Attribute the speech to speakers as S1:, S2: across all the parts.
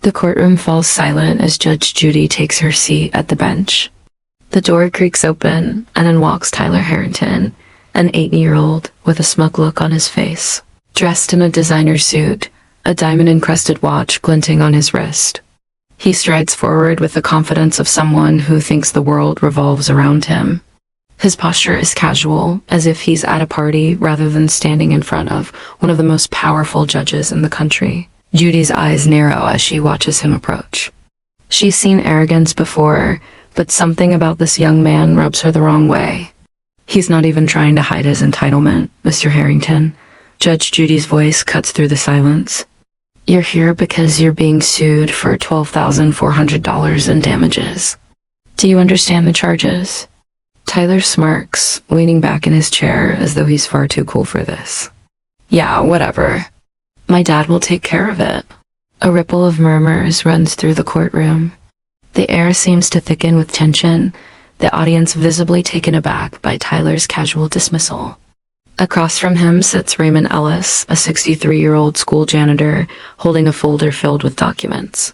S1: The courtroom falls silent as Judge Judy takes her seat at the bench. The door creaks open, and in walks Tyler Harrington, an 80-year-old with a smug look on his face, dressed in a designer suit, a diamond-encrusted watch glinting on his wrist. He strides forward with the confidence of someone who thinks the world revolves around him. His posture is casual, as if he's at a party rather than standing in front of one of the most powerful judges in the country. Judy's eyes narrow as she watches him approach. She's seen arrogance before, but something about this young man rubs her the wrong way. He's not even trying to hide his entitlement, Mr. Harrington. Judge Judy's voice cuts through the silence. You're here because you're being sued for $12,400 in damages. Do you understand the charges? Tyler smirks, leaning back in his chair as though he's far too cool for this. Yeah, whatever. My dad will take care of it. A ripple of murmurs runs through the courtroom. The air seems to thicken with tension, the audience visibly taken aback by Tyler's casual dismissal. Across from him sits Raymond Ellis, a 63-year-old school janitor, holding a folder filled with documents.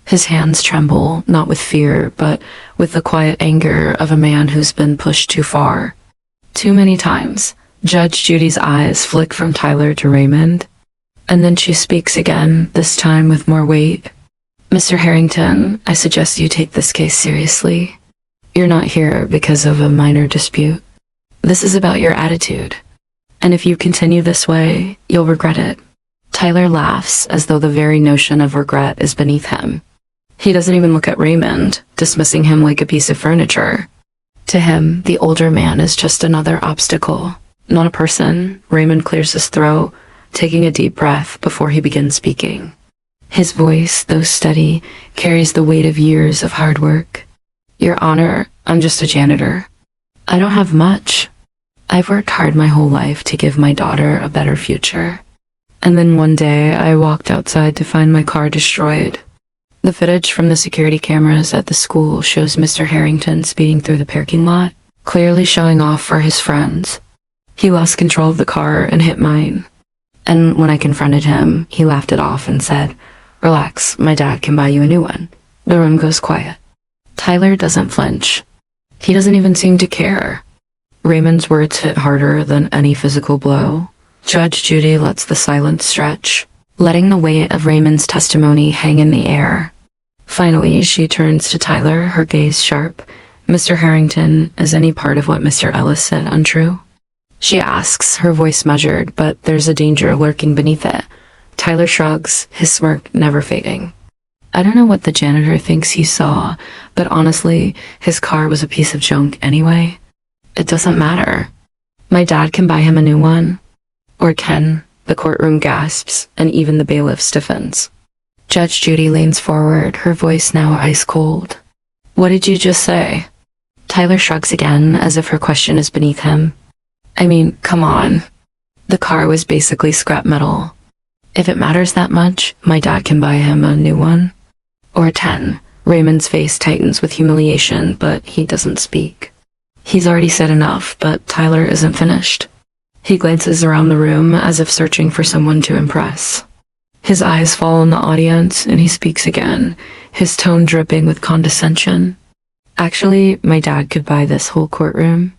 S1: His hands tremble, not with fear, but with the quiet anger of a man who's been pushed too far. Too many times, Judge Judy's eyes flick from Tyler to Raymond, and then she speaks again, this time with more weight. Mr. Harrington, I suggest you take this case seriously. You're not here because of a minor dispute. This is about your attitude. And if you continue this way, you'll regret it. Tyler laughs as though the very notion of regret is beneath him. He doesn't even look at Raymond, dismissing him like a piece of furniture. To him, the older man is just another obstacle, not a person. Raymond clears his throat, taking a deep breath before he begins speaking. His voice, though steady, carries the weight of years of hard work. Your Honor, I'm just a janitor. I don't have much. I've worked hard my whole life to give my daughter a better future. And then one day, I walked outside to find my car destroyed. The footage from the security cameras at the school shows Mr. Harrington speeding through the parking lot, clearly showing off for his friends. He lost control of the car and hit mine. And when I confronted him, he laughed it off and said, "Relax, my dad can buy you a new one." The room goes quiet. Tyler doesn't flinch. He doesn't even seem to care. Raymond's words hit harder than any physical blow. Judge Judy lets the silence stretch, letting the weight of Raymond's testimony hang in the air. Finally, she turns to Tyler, her gaze sharp. "Mr. Harrington, is any part of what Mr. Ellis said untrue?" She asks, her voice measured, but there's a danger lurking beneath it. Tyler shrugs, his smirk never fading. I don't know what the janitor thinks he saw, but honestly, his car was a piece of junk anyway. It doesn't matter. My dad can buy him a new one. Or can. The courtroom gasps, and even the bailiff stiffens. Judge Judy leans forward, her voice now ice cold. What did you just say? Tyler shrugs again, as if her question is beneath him. I mean, come on. The car was basically scrap metal. If it matters that much, my dad can buy him a new one. Or 10. Raymond's face tightens with humiliation, but he doesn't speak. He's already said enough, but Tyler isn't finished. He glances around the room as if searching for someone to impress. His eyes fall on the audience, and he speaks again, his tone dripping with condescension. Actually, my dad could buy this whole courtroom.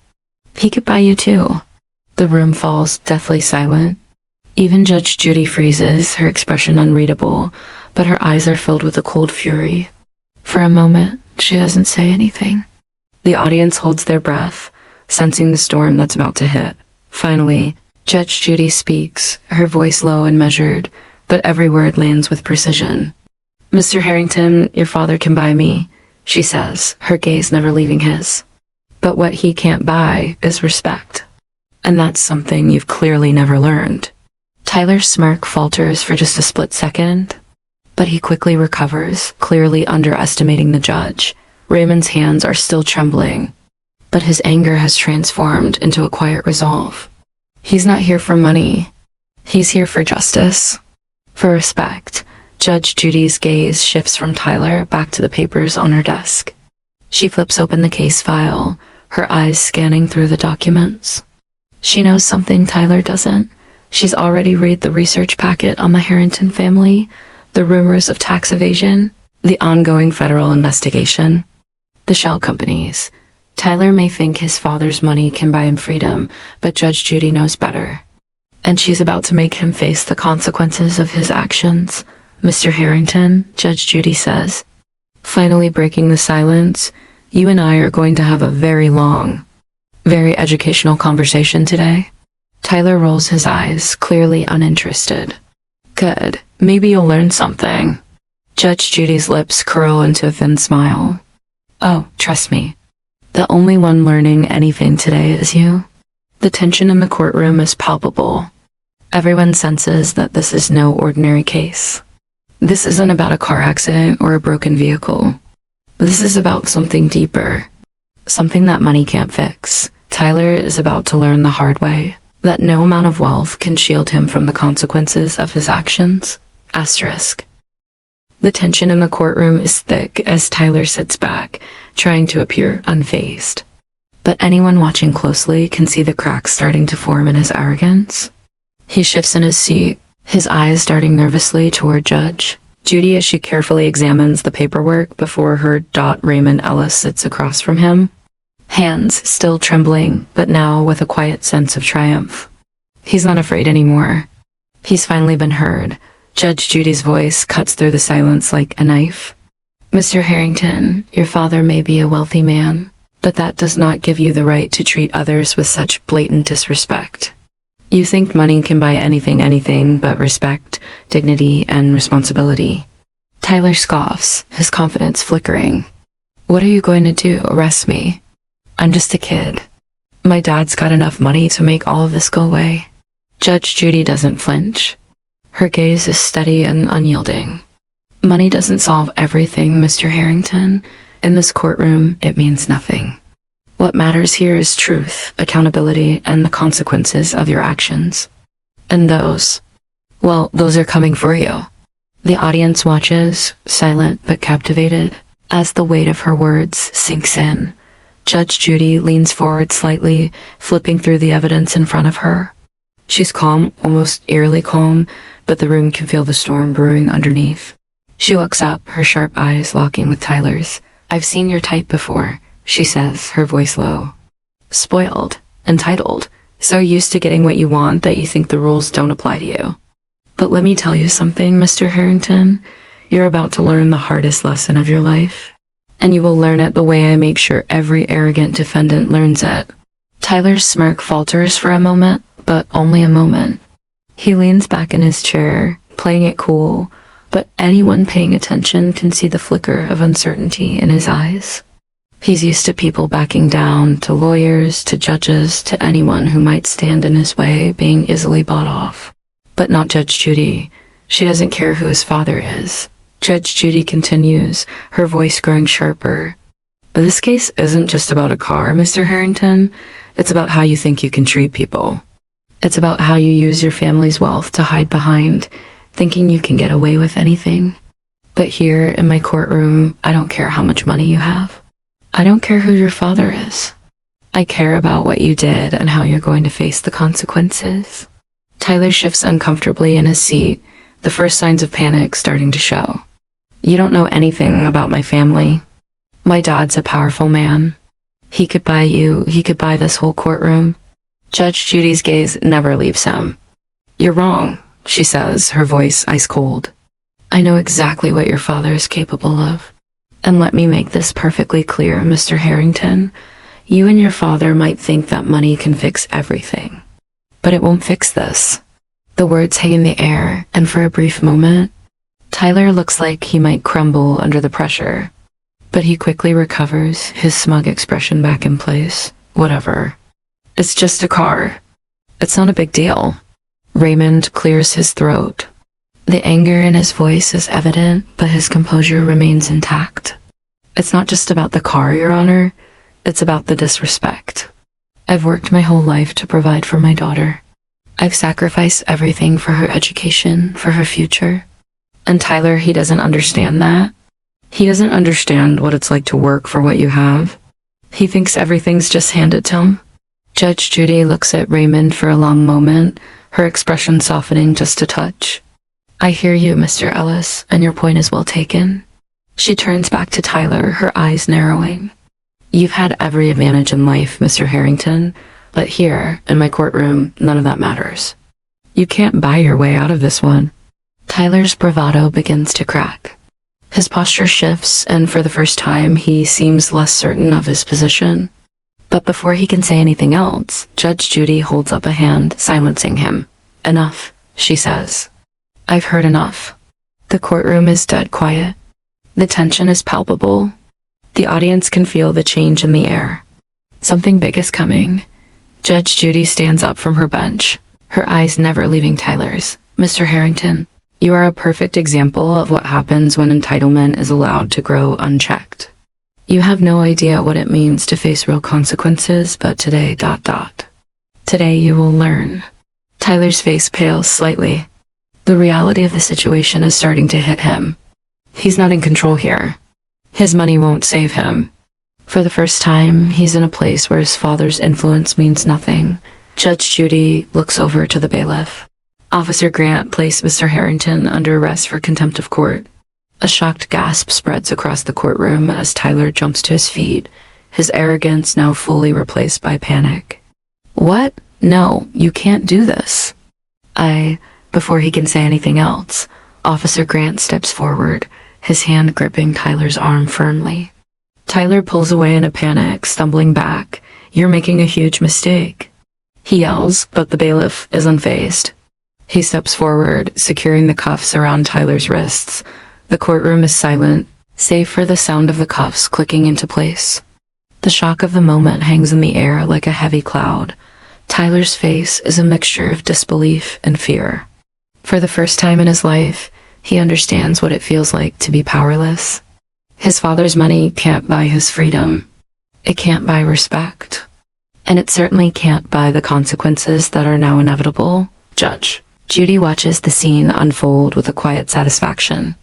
S1: He could buy you too. The room falls deathly silent. Even Judge Judy freezes, her expression unreadable, but her eyes are filled with a cold fury. For a moment, she doesn't say anything. The audience holds their breath, sensing the storm that's about to hit. Finally, Judge Judy speaks, her voice low and measured, but every word lands with precision. Mr. Harrington, your father can buy me, she says, her gaze never leaving his. But what he can't buy is respect. And that's something you've clearly never learned. Tyler's smirk falters for just a split second, but he quickly recovers, clearly underestimating the judge. Raymond's hands are still trembling, but his anger has transformed into a quiet resolve. He's not here for money. He's here for justice. For respect. Judge Judy's gaze shifts from Tyler back to the papers on her desk. She flips open the case file, her eyes scanning through the documents. She knows something Tyler doesn't. She's already read the research packet on the Harrington family, The rumors of tax evasion, the ongoing federal investigation, the shell companies. Tyler may think his father's money can buy him freedom, but Judge Judy knows better. And she's about to make him face the consequences of his actions. Mr. Harrington, Judge Judy says, finally breaking the silence, you and I are going to have a very long, very educational conversation today. Tyler rolls his eyes, clearly uninterested. Good. Maybe you'll learn something. Judge Judy's lips curl into a thin smile. Oh, trust me. The only one learning anything today is you. The tension in the courtroom is palpable. Everyone senses that this is no ordinary case. This isn't about a car accident or a broken vehicle. This is about something deeper. Something that money can't fix. Tyler is about to learn the hard way that no amount of wealth can shield him from the consequences of his actions. Asterisk. The tension in the courtroom is thick as Tyler sits back, trying to appear unfazed. But anyone watching closely can see the cracks starting to form in his arrogance. He shifts in his seat, his eyes darting nervously toward Judge Judy as she carefully examines the paperwork before her. Raymond Ellis sits across from him, hands still trembling, but now with a quiet sense of triumph. He's not afraid anymore. He's finally been heard. Judge Judy's voice cuts through the silence like a knife. Mr. Harrington, your father may be a wealthy man, but that does not give you the right to treat others with such blatant disrespect. You think money can buy anything but respect, dignity, and responsibility. Tyler scoffs, his confidence flickering. What are you going to do, arrest me? I'm just a kid. My dad's got enough money to make all of this go away. Judge Judy doesn't flinch. Her gaze is steady and unyielding. Money doesn't solve everything, Mr. Harrington. In this courtroom, it means nothing. What matters here is truth, accountability, and the consequences of your actions. And those are coming for you. The audience watches, silent but captivated, as the weight of her words sinks in. Judge Judy leans forward slightly, flipping through the evidence in front of her. She's calm, almost eerily calm, but the room can feel the storm brewing underneath. She looks up, her sharp eyes locking with Tyler's. I've seen your type before, she says, her voice low. Spoiled, entitled, so used to getting what you want that you think the rules don't apply to you. But let me tell you something, Mr. Harrington. You're about to learn the hardest lesson of your life. And you will learn it the way I make sure every arrogant defendant learns it. Tyler's smirk falters for a moment, but only a moment. He leans back in his chair, playing it cool, but anyone paying attention can see the flicker of uncertainty in his eyes. He's used to people backing down, to lawyers, to judges, to anyone who might stand in his way being easily bought off. But not Judge Judy. She doesn't care who his father is. Judge Judy continues, her voice growing sharper. But this case isn't just about a car, Mr. Harrington. It's about how you think you can treat people. It's about how you use your family's wealth to hide behind, thinking you can get away with anything. But here in my courtroom, I don't care how much money you have. I don't care who your father is. I care about what you did and how you're going to face the consequences. Tyler shifts uncomfortably in his seat, the first signs of panic starting to show. You don't know anything about my family. My dad's a powerful man. He could buy you, he could buy this whole courtroom. Judge Judy's gaze never leaves him. You're wrong, she says, her voice ice cold. I know exactly what your father is capable of. And let me make this perfectly clear, Mr. Harrington. You and your father might think that money can fix everything. But it won't fix this. The words hang in the air, and for a brief moment, Tyler looks like he might crumble under the pressure. But he quickly recovers, his smug expression back in place. Whatever. It's just a car. It's not a big deal. Raymond clears his throat. The anger in his voice is evident, but his composure remains intact. It's not just about the car, Your Honor. It's about the disrespect. I've worked my whole life to provide for my daughter. I've sacrificed everything for her education, for her future. And Tyler, he doesn't understand that. He doesn't understand what it's like to work for what you have. He thinks everything's just handed to him. Judge Judy looks at Raymond for a long moment, her expression softening just a touch. I hear you, Mr. Ellis, and your point is well taken. She turns back to Tyler, her eyes narrowing. You've had every advantage in life, Mr. Harrington, but here, in my courtroom, none of that matters. You can't buy your way out of this one. Tyler's bravado begins to crack. His posture shifts, and for the first time, he seems less certain of his position. But before he can say anything else, Judge Judy holds up a hand, silencing him. Enough, she says. I've heard enough. The courtroom is dead quiet. The tension is palpable. The audience can feel the change in the air. Something big is coming. Judge Judy stands up from her bench, her eyes never leaving Tyler's. Mr. Harrington, you are a perfect example of what happens when entitlement is allowed to grow unchecked. You have no idea what it means to face real consequences, but today, Today you will learn. Tyler's face pales slightly. The reality of the situation is starting to hit him. He's not in control here. His money won't save him. For the first time, he's in a place where his father's influence means nothing. Judge Judy looks over to the bailiff. Officer Grant placed Mr. Harrington under arrest for contempt of court. A shocked gasp spreads across the courtroom as Tyler jumps to his feet, his arrogance now fully replaced by panic. What? No, you can't do this. Before he can say anything else, Officer Grant steps forward, his hand gripping Tyler's arm firmly. Tyler pulls away in a panic, stumbling back. You're making a huge mistake. He yells, but the bailiff is unfazed. He steps forward, securing the cuffs around Tyler's wrists. The courtroom is silent, save for the sound of the cuffs clicking into place. The shock of the moment hangs in the air like a heavy cloud. Tyler's face is a mixture of disbelief and fear. For the first time in his life, he understands what it feels like to be powerless. His father's money can't buy his freedom. It can't buy respect. And it certainly can't buy the consequences that are now inevitable. Judge Judy watches the scene unfold with a quiet satisfaction.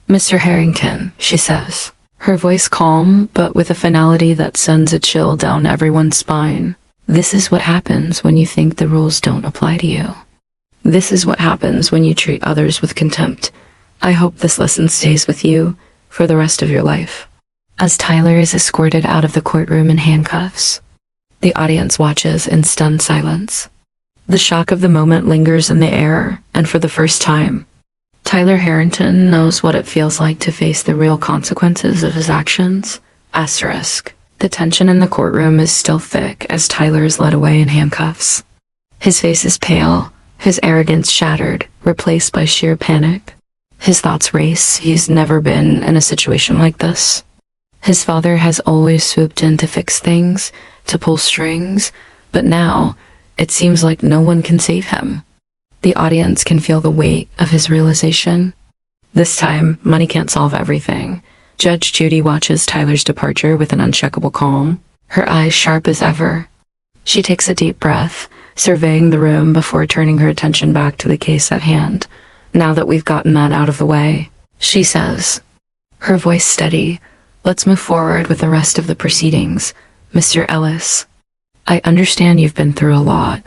S1: Mr. Harrington, she says, her voice calm, but with a finality that sends a chill down everyone's spine. This is what happens when you think the rules don't apply to you. This is what happens when you treat others with contempt. I hope this lesson stays with you for the rest of your life. As Tyler is escorted out of the courtroom in handcuffs, the audience watches in stunned silence. The shock of the moment lingers in the air, and for the first time, Tyler Harrington knows what it feels like to face the real consequences of his actions. Asterisk. The tension in the courtroom is still thick as Tyler is led away in handcuffs. His face is pale, his arrogance shattered, replaced by sheer panic. His thoughts race. He's never been in a situation like this. His father has always swooped in to fix things, to pull strings, but now it seems like no one can save him. The audience can feel the weight of his realization. This time, money can't solve everything. Judge Judy watches Tyler's departure with an unshakable calm, her eyes sharp as ever. She takes a deep breath, surveying the room before turning her attention back to the case at hand. Now that we've gotten that out of the way, she says, her voice steady, let's move forward with the rest of the proceedings. Mr. Ellis, I understand you've been through a lot,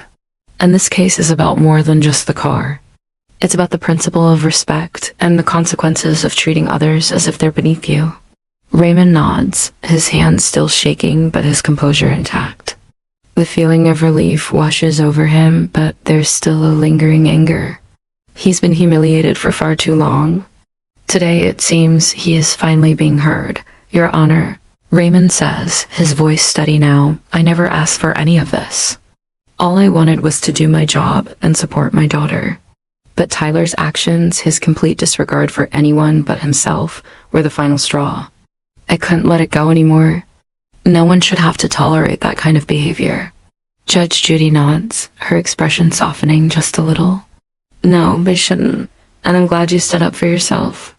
S1: and this case is about more than just the car. It's about the principle of respect and the consequences of treating others as if they're beneath you. Raymond nods, his hands still shaking but his composure intact. The feeling of relief washes over him, but there's still a lingering anger. He's been humiliated for far too long. Today it seems he is finally being heard. Your Honor, Raymond says, his voice steady now, I never asked for any of this. All I wanted was to do my job and support my daughter. But Tyler's actions, his complete disregard for anyone but himself, were the final straw. I couldn't let it go anymore. No one should have to tolerate that kind of behavior. Judge Judy nods, her expression softening just a little. No, they shouldn't, and I'm glad you stood up for yourself.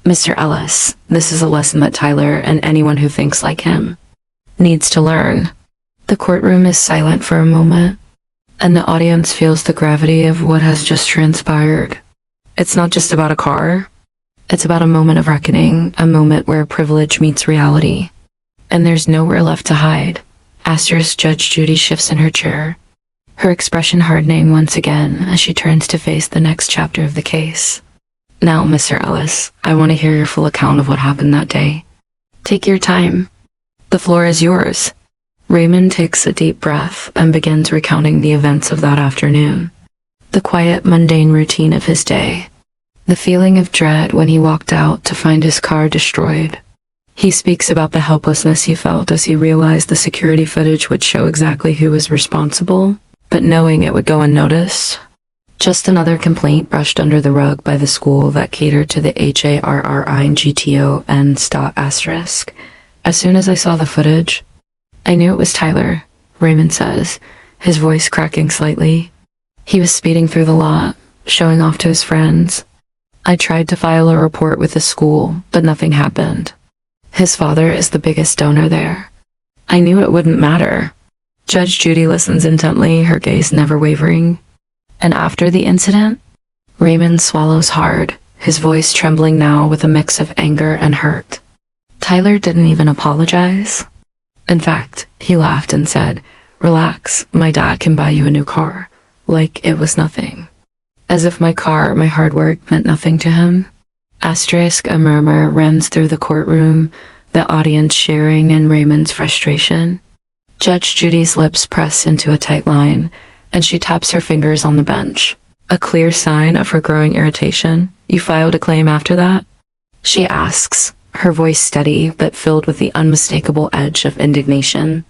S1: Mr. Ellis, this is a lesson that Tyler and anyone who thinks like him needs to learn. The courtroom is silent for a moment, and the audience feels the gravity of what has just transpired. It's not just about a car. It's about a moment of reckoning, a moment where privilege meets reality. And there's nowhere left to hide. Asterisk. Judge Judy shifts in her chair, her expression hardening once again as she turns to face the next chapter of the case. Now, Mr. Ellis, I want to hear your full account of what happened that day. Take your time. The floor is yours. Raymond takes a deep breath and begins recounting the events of that afternoon. The quiet, mundane routine of his day. The feeling of dread when he walked out to find his car destroyed. He speaks about the helplessness he felt as he realized the security footage would show exactly who was responsible, but knowing it would go unnoticed. Just another complaint brushed under the rug by the school that catered to the HARRINGTON***. As soon as I saw the footage, I knew it was Tyler, Raymond says, his voice cracking slightly. He was speeding through the lot, showing off to his friends. I tried to file a report with the school, but nothing happened. His father is the biggest donor there. I knew it wouldn't matter. Judge Judy listens intently, her gaze never wavering. And after the incident, Raymond swallows hard, his voice trembling now with a mix of anger and hurt. Tyler didn't even apologize. In fact, he laughed and said, "Relax, my dad can buy you a new car." Like it was nothing. As if my car, my hard work, meant nothing to him. A murmur runs through the courtroom, the audience sharing in Raymond's frustration. Judge Judy's lips press into a tight line, and she taps her fingers on the bench. A clear sign of her growing irritation. "You filed a claim after that?" she asks, her voice steady but filled with the unmistakable edge of indignation.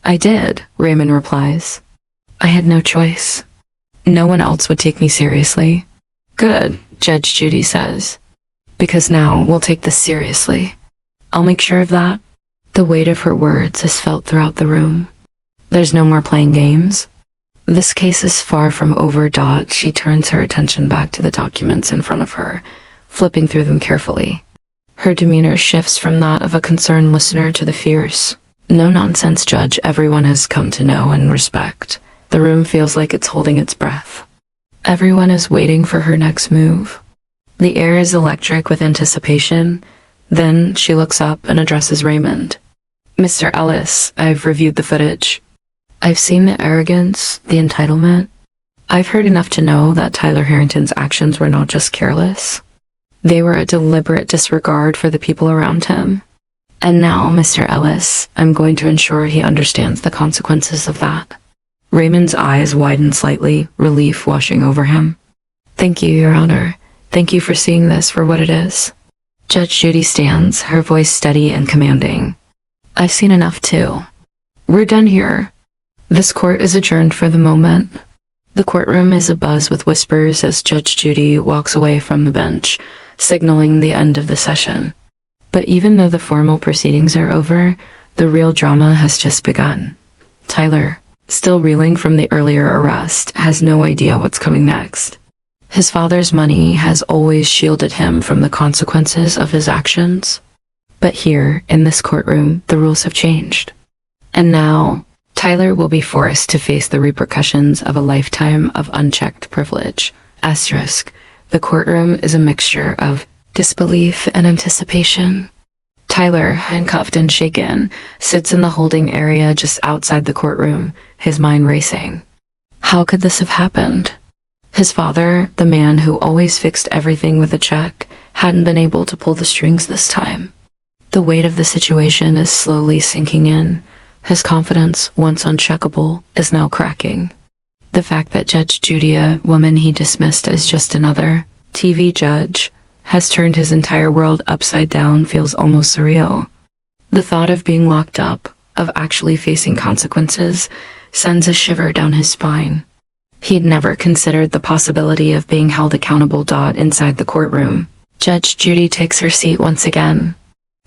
S1: "I did," Raymond replies. "I had no choice. No one else would take me seriously." "Good," Judge Judy says. "Because now we'll take this seriously. I'll make sure of that." The weight of her words is felt throughout the room. There's no more playing games. This case is far from over. She turns her attention back to the documents in front of her, flipping through them carefully. Her demeanor shifts from that of a concerned listener to the fierce, no-nonsense judge everyone has come to know and respect. The room feels like it's holding its breath. Everyone is waiting for her next move. The air is electric with anticipation. Then she looks up and addresses Raymond. "Mr. Ellis, I've reviewed the footage. I've seen the arrogance, the entitlement. I've heard enough to know that Tyler Harrington's actions were not just careless. They were a deliberate disregard for the people around him. And now, Mr. Ellis, I'm going to ensure he understands the consequences of that." Raymond's eyes widen slightly, relief washing over him. "Thank you, Your Honor. Thank you for seeing this for what it is." Judge Judy stands, her voice steady and commanding. "I've seen enough too. We're done here. This court is adjourned for the moment." The courtroom is abuzz with whispers as Judge Judy walks away from the bench, signaling the end of the session. But even though the formal proceedings are over, the real drama has just begun. Tyler, still reeling from the earlier arrest, has no idea what's coming next. His father's money has always shielded him from the consequences of his actions. But here, in this courtroom, the rules have changed. And now, Tyler will be forced to face the repercussions of a lifetime of unchecked privilege. The courtroom is a mixture of disbelief and anticipation. Tyler, handcuffed and shaken, sits in the holding area just outside the courtroom, his mind racing. How could this have happened? His father, the man who always fixed everything with a check, hadn't been able to pull the strings this time. The weight of the situation is slowly sinking in. His confidence, once uncheckable, is now cracking. The fact that Judge Judy, a woman he dismissed as just another TV judge, has turned his entire world upside down feels almost surreal. The thought of being locked up, of actually facing consequences, sends a shiver down his spine. He'd never considered the possibility of being held accountable. Inside the courtroom, Judge Judy takes her seat once again.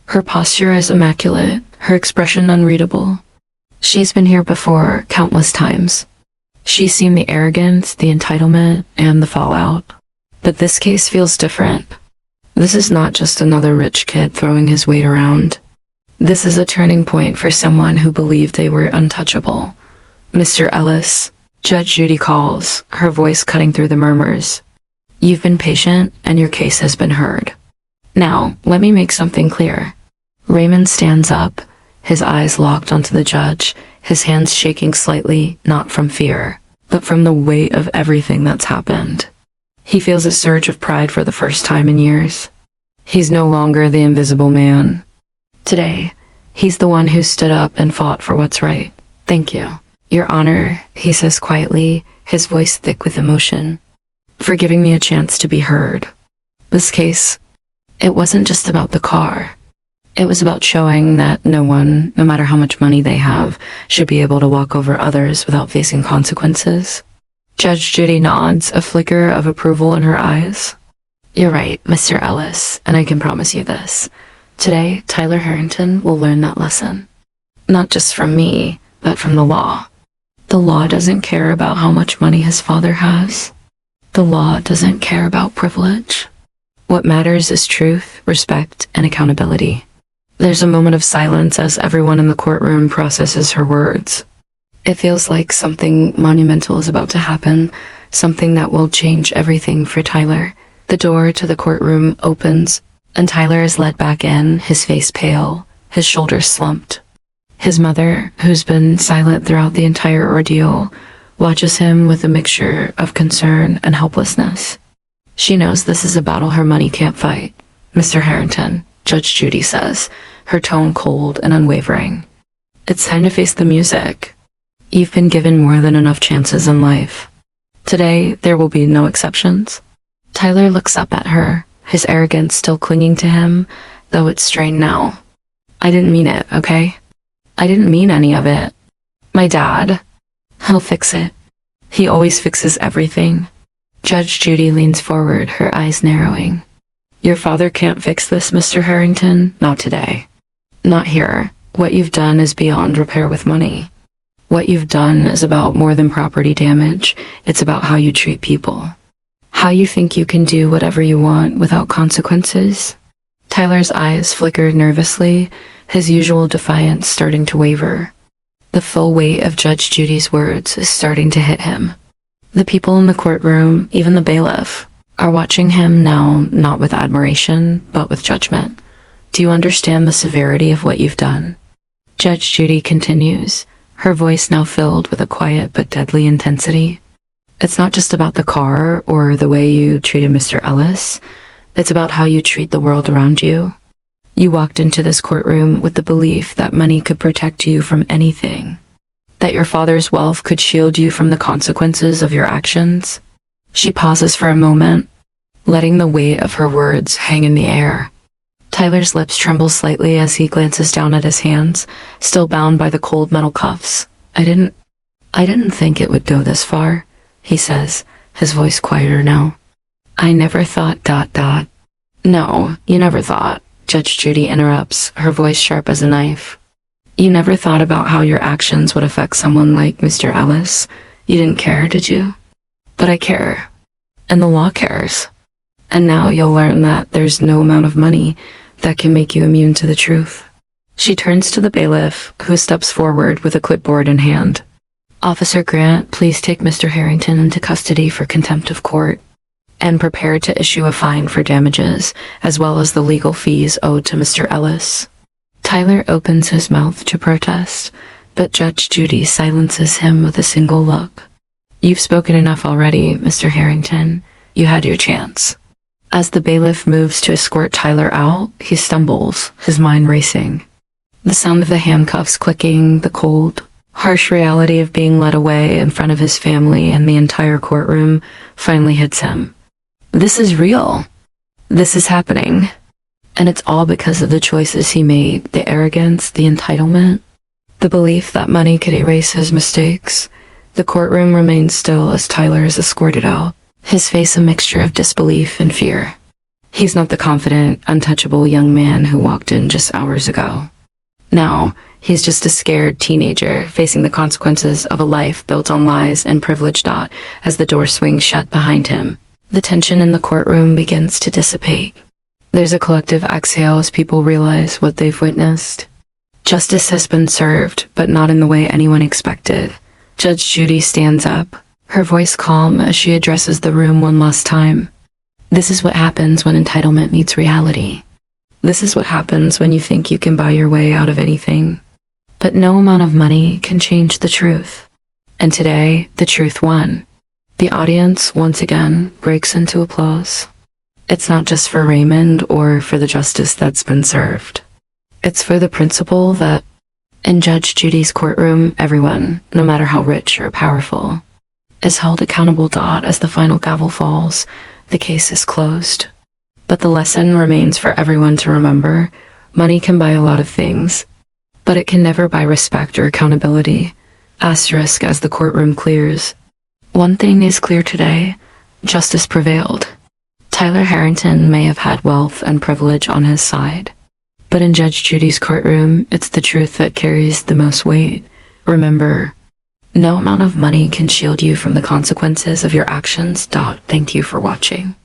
S1: Her posture is immaculate, her expression unreadable. She's been here before, countless times. She's seen the arrogance, the entitlement, and the fallout. But this case feels different. This is not just another rich kid throwing his weight around. This is a turning point for someone who believed they were untouchable. "Mr. Ellis," Judge Judy calls, her voice cutting through the murmurs. "You've been patient, and your case has been heard. Now, let me make something clear." Raymond stands up, his eyes locked onto the judge, his hands shaking slightly, not from fear, but from the weight of everything that's happened. He feels a surge of pride for the first time in years. He's no longer the invisible man. Today, he's the one who stood up and fought for what's right. Thank you, Your Honor, he says quietly, his voice thick with emotion, for giving me a chance to be heard. This case, it wasn't just about the car. It was about showing that no one, no matter how much money they have, should be able to walk over others without facing consequences. Judge Judy nods, a flicker of approval in her eyes. You're right, Mr. Ellis, and I can promise you this. Today, Tyler Harrington will learn that lesson. Not just from me, but from the law. The law doesn't care about how much money his father has. The law doesn't care about privilege. What matters is truth, respect, and accountability. There's a moment of silence as everyone in the courtroom processes her words. It feels like something monumental is about to happen, something that will change everything for Tyler. The door to the courtroom opens, and Tyler is led back in, his face pale, his shoulders slumped. His mother, who's been silent throughout the entire ordeal, watches him with a mixture of concern and helplessness. She knows this is a battle her money can't fight. Mr. Harrington, Judge Judy says, her tone cold and unwavering. It's time to face the music. You've been given more than enough chances in life. Today, there will be no exceptions. Tyler looks up at her, his arrogance still clinging to him, though it's strained now. I didn't mean it, okay? I didn't mean any of it. My dad, he'll fix it. He always fixes everything. Judge Judy leans forward, her eyes narrowing. Your father can't fix this, Mr. Harrington. Not today. Not here. What you've done is beyond repair with money. What you've done is about more than property damage. It's about how you treat people. How you think you can do whatever you want without consequences. Tyler's eyes flickered nervously, his usual defiance starting to waver. The full weight of Judge Judy's words is starting to hit him. The people in the courtroom, even the bailiff, are watching him now, not with admiration, but with judgment. Do you understand the severity of what you've done? Judge Judy continues, her voice now filled with a quiet but deadly intensity. It's not just about the car or the way you treated Mr. Ellis. It's about how you treat the world around you. You walked into this courtroom with the belief that money could protect you from anything, that your father's wealth could shield you from the consequences of your actions. She pauses for a moment, letting the weight of her words hang in the air. Tyler's lips tremble slightly as he glances down at his hands, still bound by the cold metal cuffs. I didn't think it would go this far, he says, his voice quieter now. I never thought ... No, you never thought, Judge Judy interrupts, her voice sharp as a knife. You never thought about how your actions would affect someone like Mr. Ellis. You didn't care, did you? But I care. And the law cares. And now you'll learn that there's no amount of money that can make you immune to the truth. She turns to the bailiff, who steps forward with a clipboard in hand. Officer Grant, please take Mr. Harrington into custody for contempt of court, and prepare to issue a fine for damages, as well as the legal fees owed to Mr. Ellis. Tyler opens his mouth to protest, but Judge Judy silences him with a single look. You've spoken enough already, Mr. Harrington. You had your chance. As the bailiff moves to escort Tyler out, he stumbles, his mind racing. The sound of the handcuffs clicking, the cold, harsh reality of being led away in front of his family and the entire courtroom finally hits him. This is real. This is happening. And it's all because of the choices he made, the arrogance, the entitlement, the belief that money could erase his mistakes. The courtroom remains still as Tyler is escorted out, his face a mixture of disbelief and fear. He's not the confident, untouchable young man who walked in just hours ago. Now, he's just a scared teenager facing the consequences of a life built on lies and privilege. As the door swings shut behind him, the tension in the courtroom begins to dissipate. There's a collective exhale as people realize what they've witnessed. Justice has been served, but not in the way anyone expected. Judge Judy stands up, her voice calm as she addresses the room one last time. This is what happens when entitlement meets reality. This is what happens when you think you can buy your way out of anything. But no amount of money can change the truth. And today, the truth won. The audience, once again, breaks into applause. It's not just for Raymond or for the justice that's been served. It's for the principle that in Judge Judy's courtroom, everyone, no matter how rich or powerful, is held accountable. As the final gavel falls, the case is closed. But the lesson remains for everyone to remember. Money can buy a lot of things, but it can never buy respect or accountability. Asterisk as the courtroom clears. One thing is clear today: justice prevailed. Tyler Harrington may have had wealth and privilege on his side, but in Judge Judy's courtroom, it's the truth that carries the most weight. Remember, no amount of money can shield you from the consequences of your actions. Thank you for watching.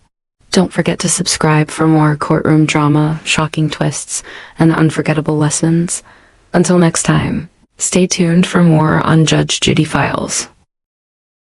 S1: Don't forget to subscribe for more courtroom drama, shocking twists, and unforgettable lessons. Until next time, stay tuned for more on Judge Judy Files.